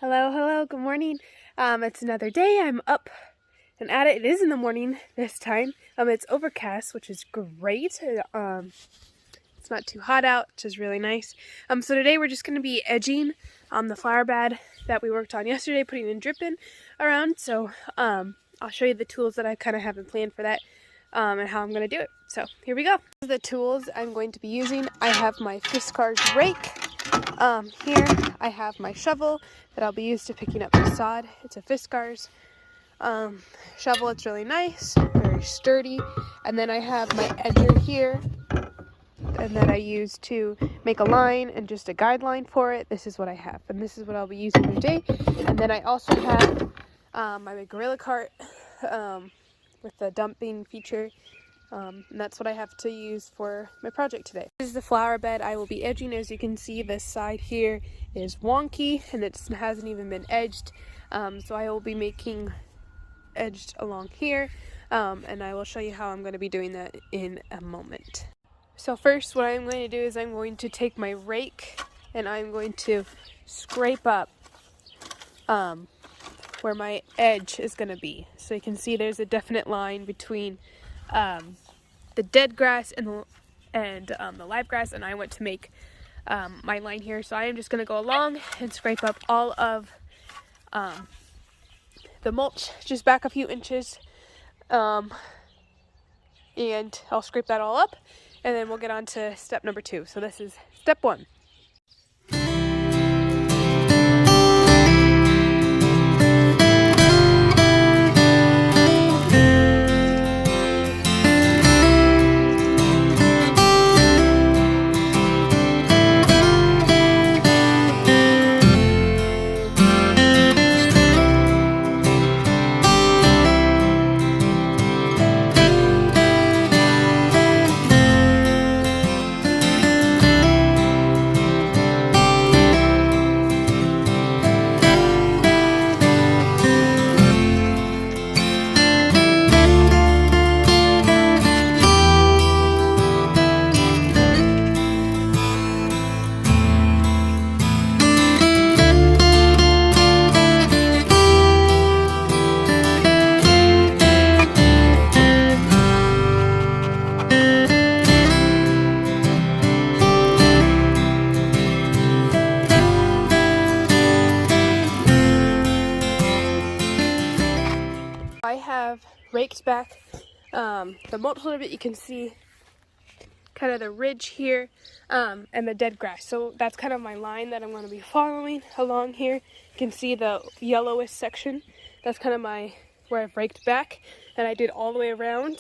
Hello, good morning. It's another day. I'm up and at it. It is in the morning this time. It's overcast, which is great. It's not too hot out, which is really nice. So today we're just going to be edging the flower bed that we worked on yesterday, putting in dripping around. So I'll show you the tools that I kind of haven't planned for that and how I'm going to do it. So here we go. These are the tools I'm going to be using. I have my Fiskars rake. Here I have my shovel that I'll be used to picking up the sod. It's a Fiskars shovel. It's really nice, very sturdy. And then I have my edger here, and that I use to make a line and just a guideline for it. This is what I have, and this is what I'll be using today. And then I also have my big Gorilla cart with the dumping feature. And that's what I have to use for my project today. This is the flower bed I will be edging. As you can see, this side here is wonky and it hasn't even been edged. So I will be making edged along here, and I will show you how I'm going to be doing that in a moment. So first, what I'm going to do is I'm going to take my rake and I'm going to scrape up where my edge is going to be. So you can see there's a definite line between the dead grass and the live grass, and I went to make my line here. So I am just going to go along and scrape up all of the mulch, just back a few inches, and I'll scrape that all up, and then we'll get on to step number 2. So this is step 1. I have raked back the mulch a little bit. You can see kind of the ridge here and the dead grass. So that's kind of my line that I'm going to be following along here. You can see the yellowish section. That's kind of where I've raked back, and I did all the way around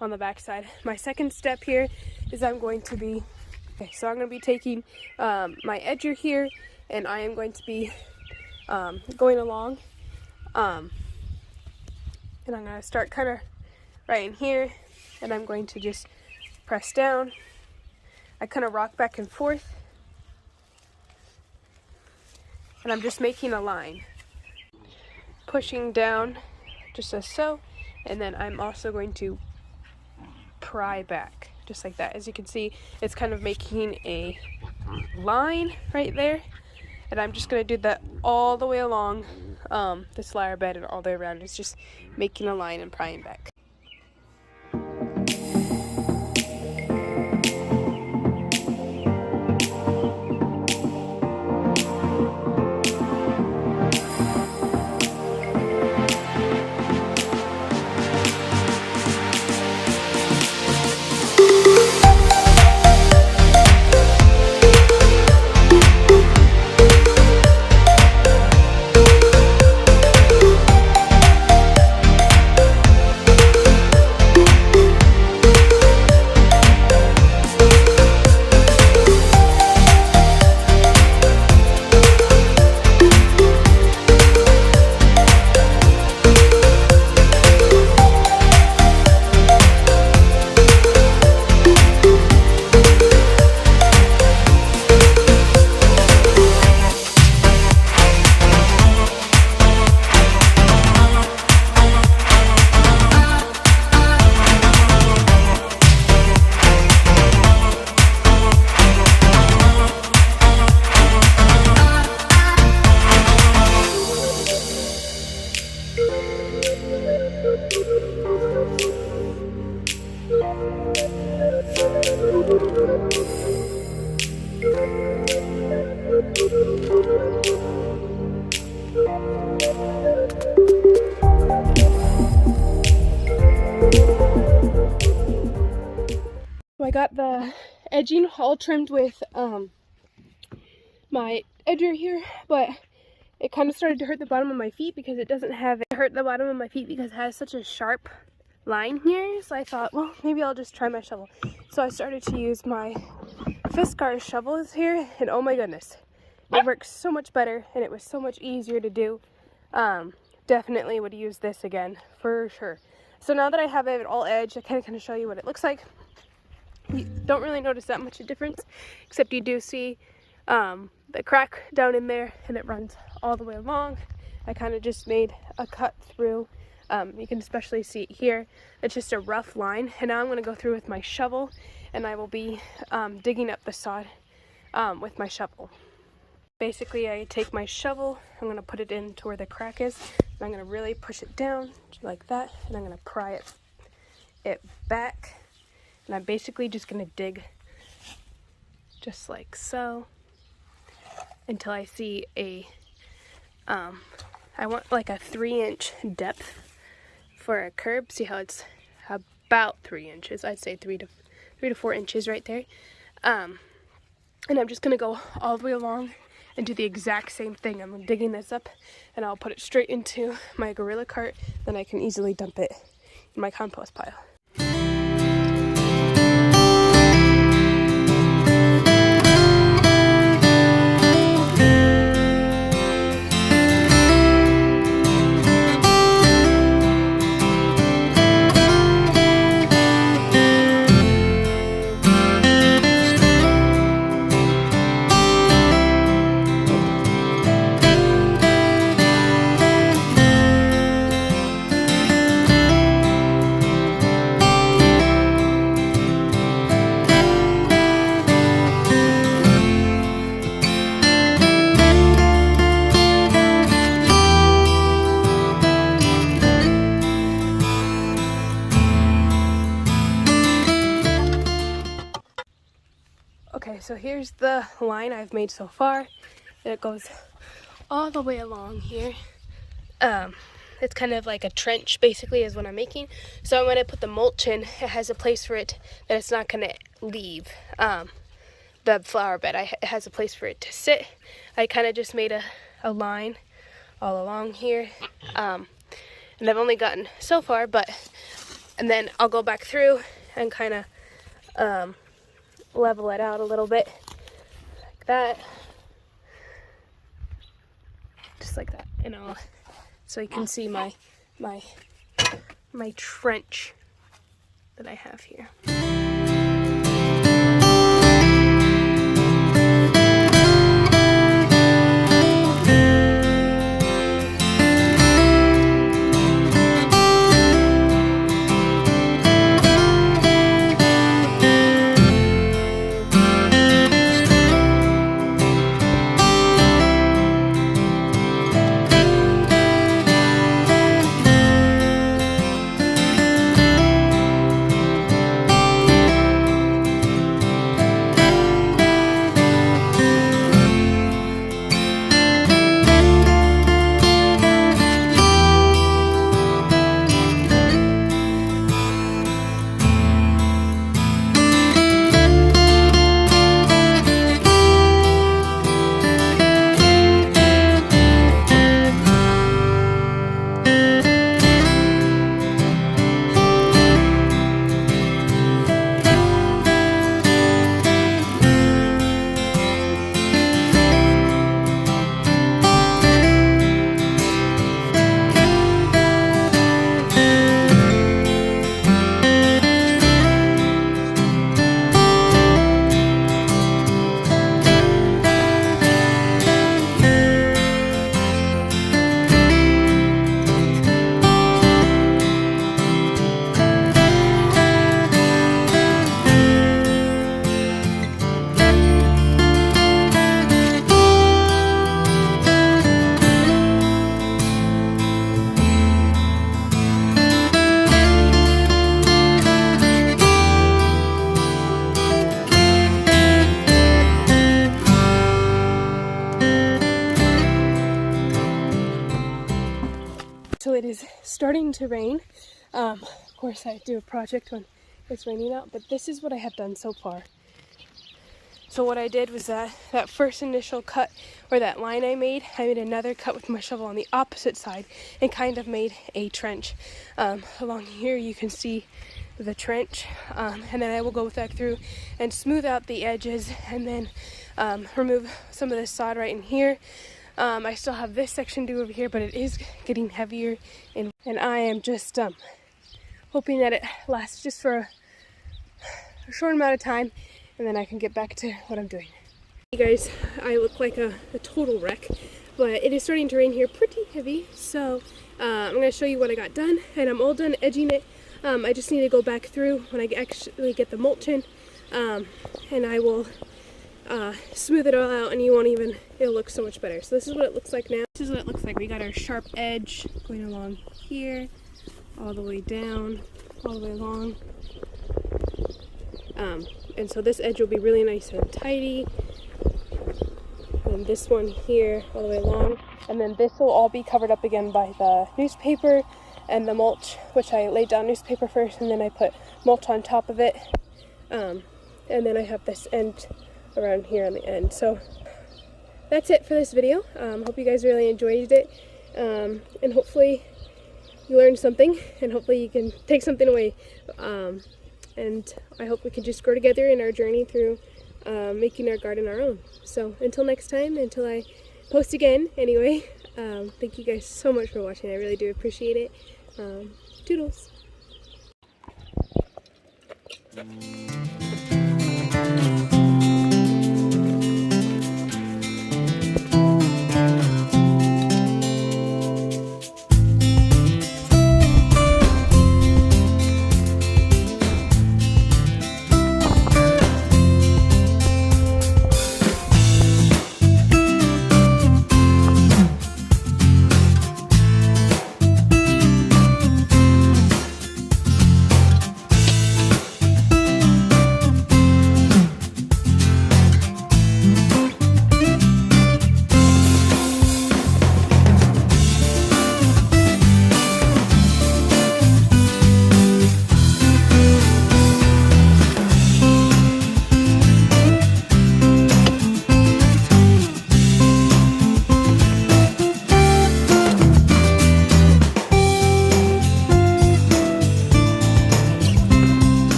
on the back side. My second step here is I'm going to be taking my edger here, and I am going to be going along. And I'm going to start kind of right in here, and I'm going to just press down. I kind of rock back and forth, and I'm just making a line. Pushing down just as so, and then I'm also going to pry back, just like that. As you can see, it's kind of making a line right there, and I'm just going to do that all the way along this flower bed and all the way around. It's just making a line and prying back. got the edging all trimmed with my edger here, but it kind of started to hurt the bottom of my feet because it doesn't have it hurt the bottom of my feet because it has such a sharp line here. So I thought, well, maybe I'll just try my shovel. So I started to use my Fiskars shovels here, and oh my goodness, it works so much better and it was so much easier to do. Definitely would use this again for sure. So now that I have it all edged, I kind of show you what it looks like. You don't really notice that much of a difference, except you do see the crack down in there, and it runs all the way along. I kind of just made a cut through. You can especially see it here. It's just a rough line, and now I'm going to go through with my shovel, and I will be digging up the sod with my shovel. Basically, I take my shovel, I'm going to put it in to where the crack is, and I'm going to really push it down like that, and I'm going to pry it back, and I'm basically just going to dig just like so until I see a I want like a 3-inch depth for a curb. See how it's about 3 inches? I'd say 3 to 4 inches right there. And I'm just gonna go all the way along and do the exact same thing. I'm digging this up, and I'll put it straight into my Gorilla cart. Then I can easily dump it in my compost pile. Okay, so here's the line I've made so far. It goes all the way along here. It's kind of like a trench, basically, is what I'm making. So when I put the mulch in, it has a place for it that it's not going to leave the flower bed. It has a place for it to sit. I kind of just made a line all along here. And I've only gotten so far, and then I'll go back through and kind of level it out a little bit like that, just like that, and so you can see my trench that I have here. So it is starting to rain. Of course, I do a project when it's raining out, but this is what I have done so far. So what I did was that first initial cut, or that line I made another cut with my shovel on the opposite side and kind of made a trench. Along here you can see the trench, and then I will go back through and smooth out the edges and then remove some of the sod right in here. I still have this section to do over here, but it is getting heavier, and I am just hoping that it lasts just for a short amount of time, and then I can get back to what I'm doing. Hey guys, I look like a total wreck, but it is starting to rain here pretty heavy, so I'm going to show you what I got done, and I'm all done edging it. I just need to go back through when I actually get the mulch in, and I will smooth it all out, and it'll look so much better. So this is what it looks like now. This is what it looks like. We got our sharp edge going along here, all the way down, all the way along. And so this edge will be really nice and tidy. And this one here all the way along. And then this will all be covered up again by the newspaper and the mulch, which I laid down newspaper first and then I put mulch on top of it. And then I have this end around here on the end. So that's it for this video. Hope you guys really enjoyed it. And hopefully you learned something, and hopefully you can take something away. And I hope we can just grow together in our journey through making our garden our own. So until next time, until I post again anyway, thank you guys so much for watching. I really do appreciate it. Toodles.